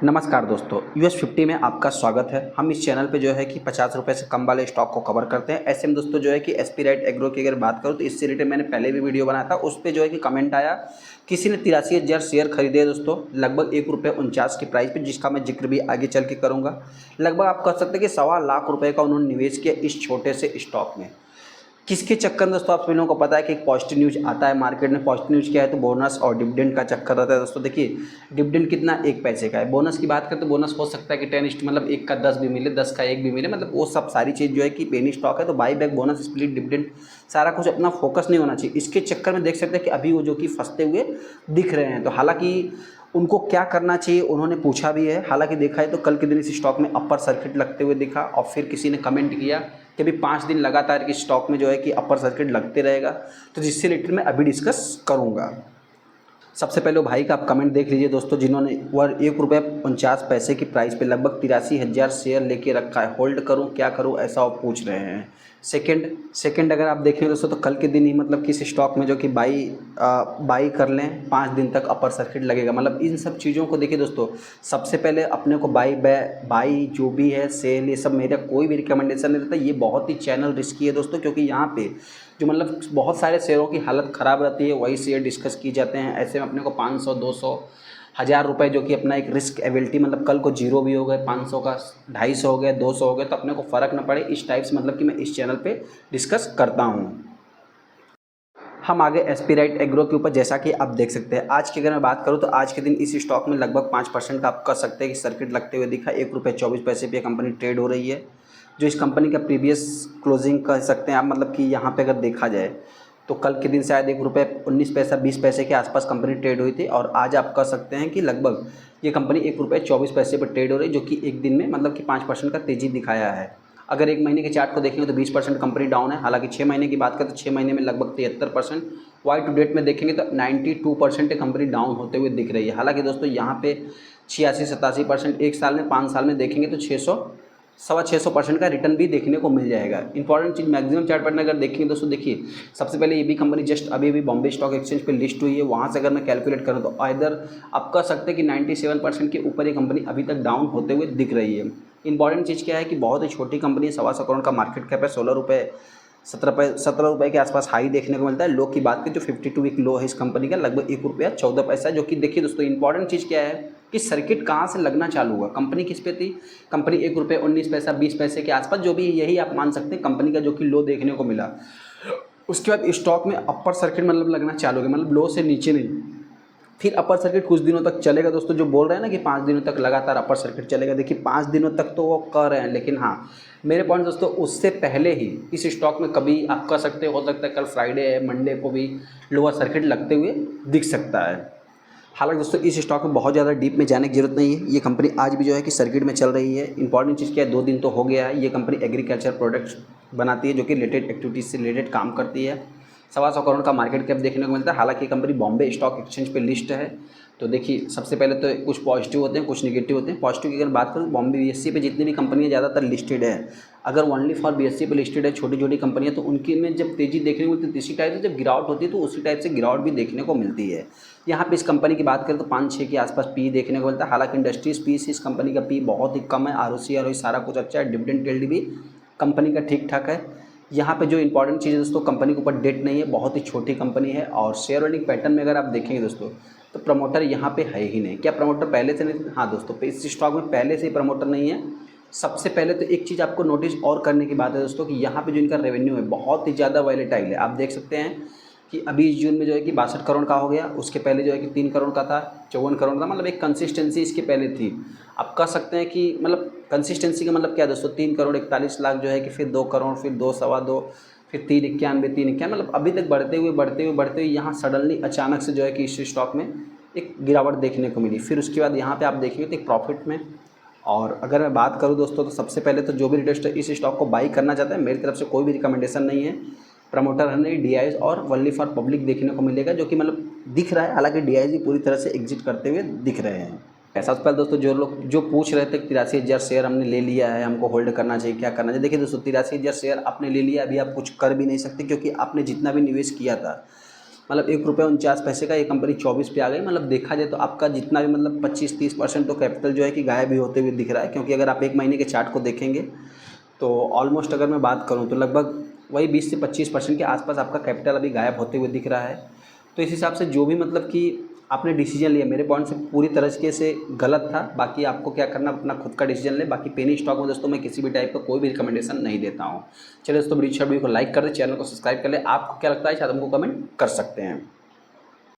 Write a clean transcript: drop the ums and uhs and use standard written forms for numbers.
नमस्कार दोस्तों, US50 में आपका स्वागत है। हम इस चैनल पे जो है कि 50 रुपये से कम वाले स्टॉक को कवर करते हैं। ऐसे में दोस्तों जो है कि एसपी राइट एग्रो की अगर बात करूँ तो इससे रिलेटेड मैंने पहले भी वीडियो बनाया था। उस पे जो है कि कमेंट आया, किसी ने 83,000 शेयर खरीदे दोस्तों, लगभग ₹1.49 की प्राइस पे, जिसका मैं जिक्र भी आगे चल के करूँगा। लगभग आप कह सकते हैं कि 1.25 लाख रुपये का उन्होंने निवेश किया इस छोटे से स्टॉक में। किसके चक्कर में दोस्तों, आप सभी लोगों को पता है कि एक पॉजिटिव न्यूज़ आता है मार्केट में। पॉजिटिव न्यूज़ क्या है तो बोनस और डिविडेंड का चक्कर रहता है दोस्तों। देखिए डिविडेंड कितना, 1 पैसे का है। बोनस की बात करें तो बोनस हो सकता है कि 10 मतलब 1 का 10 भी मिले, 10 का 1 भी मिले, मतलब वो सब सारी चीज़ जो है कि पेनी स्टॉक है। तो by back, bonus, split, dividend सारा कुछ अपना फोकस नहीं होना चाहिए। इसके चक्कर में देख सकते हैं कि अभी वो जो कि फंसते हुए दिख रहे हैं। तो हालांकि उनको क्या करना चाहिए उन्होंने पूछा भी है। हालांकि देखा है तो कल के दिन इस स्टॉक में अपर सर्किट लगते हुए दिखा, और फिर किसी ने कमेंट किया कि अभी 5 दिन लगातार कि स्टॉक में जो है कि अपर सर्किट लगते रहेगा। तो जिससे रिलेटेड मैं अभी डिस्कस करूँगा। सबसे पहले वो भाई का आप कमेंट देख लीजिए दोस्तों, जिन्होंने वह ₹1.49 की प्राइस पे लगभग 83,000 शेयर लेके रखा है। होल्ड करूं क्या करूं, ऐसा वो पूछ रहे हैं। सेकंड अगर आप देखें दोस्तों तो कल के दिन ही मतलब किस स्टॉक में जो कि बाई कर लें, 5 दिन तक अपर सर्किट लगेगा। मतलब इन सब चीज़ों को देखिए दोस्तों, सबसे पहले अपने को बाई जो भी है, सेल, ये सब मेरा कोई भी रिकमेंडेशन नहीं रहता। ये बहुत ही चैनल रिस्की है दोस्तों, क्योंकि यहाँ पे जो मतलब बहुत सारे शेयरों की हालत ख़राब रहती है, वही शेयर डिस्कस की जाते हैं। ऐसे में अपने को 500, 200, 1000 रुपये जो कि अपना एक रिस्क एबिलिटी, मतलब कल को जीरो भी हो गए, 500 का 250 हो गए, 200 हो गए, तो अपने को फ़र्क ना पड़े, इस टाइप से मतलब कि मैं इस चैनल पे डिस्कस करता हूँ। हम आगे एसपी राइट एग्रो के ऊपर, जैसा कि आप देख सकते हैं आज की अगर मैं बात करूं तो आज के दिन इस स्टॉक में लगभग 5% का आप कह सकते हैं कि सर्किट लगते हुए दिखा। ₹1.24 पे कंपनी ट्रेड हो रही है। जो इस कंपनी का प्रीवियस क्लोजिंग कह सकते हैं आप, मतलब कि यहाँ पे अगर देखा जाए तो कल के दिन शायद ₹1.19 20 पैसे के आसपास कंपनी ट्रेड हुई थी, और आज आप कह सकते हैं कि लगभग ये कंपनी ₹1.24 पर ट्रेड हो रही है, जो कि एक दिन में मतलब कि 5% का तेज़ी दिखाया है। अगर एक महीने के चार्ट को देखेंगे तो 20% कंपनी डाउन है। हालांकि 6 महीने की बात करें तो 6 महीने में लगभग 73%, वाई टू डेट में देखेंगे तो 92% कंपनी डाउन होते हुए दिख रही है। हालांकि दोस्तों यहाँ पे 86-87%, एक साल में 5 साल में देखेंगे तो 600-625% का रिटर्न भी देखने को मिल जाएगा। इंपॉर्टेंट चीज़ मैक्सिमम चार्ट पैटर्न अगर देखेंगे दोस्तों, देखिए सबसे पहले ये भी कंपनी जस्ट अभी बॉम्बे स्टॉक एक्सचेंज पे लिस्ट हुई है। वहाँ से अगर मैं कैलकुलेट करूँ तो इधर आप कह सकते हैं कि 97% के ऊपर ये कंपनी अभी तक डाउन होते हुए दिख रही है। इंपॉर्टेंट चीज़ क्या है कि बहुत ही छोटी कंपनी है, 1.25 करोड़ का मार्केट कैप है, 17 रुपये के आसपास हाई देखने को मिलता है। लो की बात करें जो 52 वीक लो है इस कंपनी का, लगभग ₹1.14, जो कि देखिए दोस्तों इंपॉर्टेंट चीज़ क्या है कि सर्किट कहाँ से लगना चालू हुआ। कंपनी किस पे थी, कंपनी ₹1.19 20 पैसे के आसपास, जो भी यही आप मान सकते हैं कंपनी का जो कि लो देखने को मिला। उसके बाद स्टॉक में अपर सर्किट मतलब लगना चालू हो गया, मतलब लो से नीचे नहीं, फिर अपर सर्किट कुछ दिनों तक चलेगा दोस्तों। जो बोल रहे हैं ना कि 5 दिनों तक लगातार अपर सर्किट चलेगा, देखिए 5 दिनों तक तो वो कर रहे हैं, लेकिन हाँ मेरे पॉइंट दोस्तों उससे पहले ही इस स्टॉक में कभी आप कह सकते हो सकता है कल फ्राइडे है, मंडे को भी लोअर सर्किट लगते हुए दिख सकता है। हालांकि दोस्तों इस स्टॉक में बहुत ज़्यादा डीप में जाने की जरूरत नहीं है। ये कंपनी आज भी जो है कि सर्किट में चल रही है। इंपॉर्टेंट चीज़ क्या है, 2 दिन तो हो गया है। ये कंपनी एग्रीकल्चर प्रोडक्ट्स बनाती है, जो कि रिलेटेड एक्टिविटीज़ से रिलेटेड काम करती है। 1.25 करोड़ का मार्केट कैप देखने को मिलता है। हालांकि कंपनी बॉम्बे स्टॉक एक्सचेंज पे लिस्ट है। तो देखिए सबसे पहले तो कुछ पॉजिटिव होते हैं, कुछ निगेटिव होते हैं। पॉजिटिव की अगर बात करूँ, बॉम्बे BSE पे जितनी भी कंपनियां ज़्यादातर लिस्टेड है, अगर ओनली फॉर BSE पे लिस्टेड है छोटी छोटी कंपनियां, तो उनकी में जब तेज़ी देखने को मिलती है इसी टाइप से, जब गिरावट होती है तो उसी टाइप से गिरावट भी देखने को मिलती है। यहाँ पे इस कंपनी की बात करें तो 5-6 के आसपास पी देखने को मिलता है। हालांकि इंडस्ट्रीज पी से इस कंपनी का पी बहुत ही कम है। ROC सारा कुछ अच्छा है। डिविडेंड यील्ड भी कंपनी का ठीक ठाक है। यहाँ पे जो इंपॉर्टेंट चीज़ है दोस्तों, कंपनी के ऊपर डेट नहीं है, बहुत ही छोटी कंपनी है। और शेयर होल्डिंग पैटर्न में अगर आप देखेंगे दोस्तों तो प्रमोटर यहाँ पे है ही नहीं। क्या प्रमोटर पहले से नहीं थे? हाँ दोस्तों, इस स्टॉक में पहले से ही प्रमोटर नहीं है। सबसे पहले तो एक चीज़ आपको नोटिस और करने की बात है दोस्तों कि यहाँ पे जो इनका रेवेन्यू है बहुत ही ज़्यादा वॉलेटाइल है। आप देख सकते हैं कि अभी इस जून में जो है कि 62 करोड़ का हो गया, उसके पहले जो है कि 3 करोड़ का था, 54 करोड़ का, मतलब एक कंसिस्टेंसी इसके पहले थी। आप कह सकते हैं कि मतलब कंसिस्टेंसी का मतलब क्या है दोस्तों, 3 करोड़ 41 लाख जो है कि फिर 2 करोड़, फिर 2 सवा 2, फिर 391, मतलब अभी तक बढ़ते हुए यहाँ सडनली अचानक से जो है कि इस स्टॉक में एक गिरावट देखने को मिली। फिर उसके बाद यहाँ पे आप देखेंगे तो एक प्रॉफिट में। और अगर मैं बात करूँ दोस्तों तो सबसे पहले तो जो भी इन्वेस्टर इस स्टॉक को बाई करना चाहता है, मेरी तरफ से कोई भी रिकमेंडेशन नहीं है। प्रमोटर है नहीं, DIs और वनली फॉर पब्लिक देखने को मिलेगा, जो कि मतलब दिख रहा है। हालांकि DIs भी पूरी तरह से एग्जिट करते हुए दिख रहे हैं। सबसे पहले दोस्तों जो लोग जो पूछ रहे थे 83,000 शेयर हमने ले लिया है, हमको होल्ड करना चाहिए, क्या करना चाहिए। देखिए दोस्तों 83,000 शेयर आपने ले लिया, अभी आप कुछ कर भी नहीं सकते, क्योंकि आपने जितना भी निवेश किया था मतलब ₹1.49 का ये कंपनी 24 पे आ गई। मतलब देखा जाए तो आपका जितना भी मतलब 25-30% तो कैपिटल जो है कि गायब ही होते हुए दिख रहा है, क्योंकि अगर आप 1 महीने के चार्ट को देखेंगे तो ऑलमोस्ट अगर मैं बात करूँ तो लगभग वही 20 से 25% के आसपास आपका कैपिटल अभी गायब होते हुए दिख रहा है। तो इस हिसाब से जो भी मतलब कि आपने डिसीजन लिया मेरे पॉइंट से पूरी तरीके से गलत था। बाकी आपको क्या करना, अपना खुद का डिसीजन ले। बाकी पेनी स्टॉक में दोस्तों मैं किसी भी टाइप का कोई भी रिकमेंडेशन नहीं देता हूँ। चलिए दोस्तों, वीडियो को लाइक कर दे, चैनल को सब्सक्राइब कर ले। आपको क्या लगता है शायद हमको कमेंट कर सकते हैं।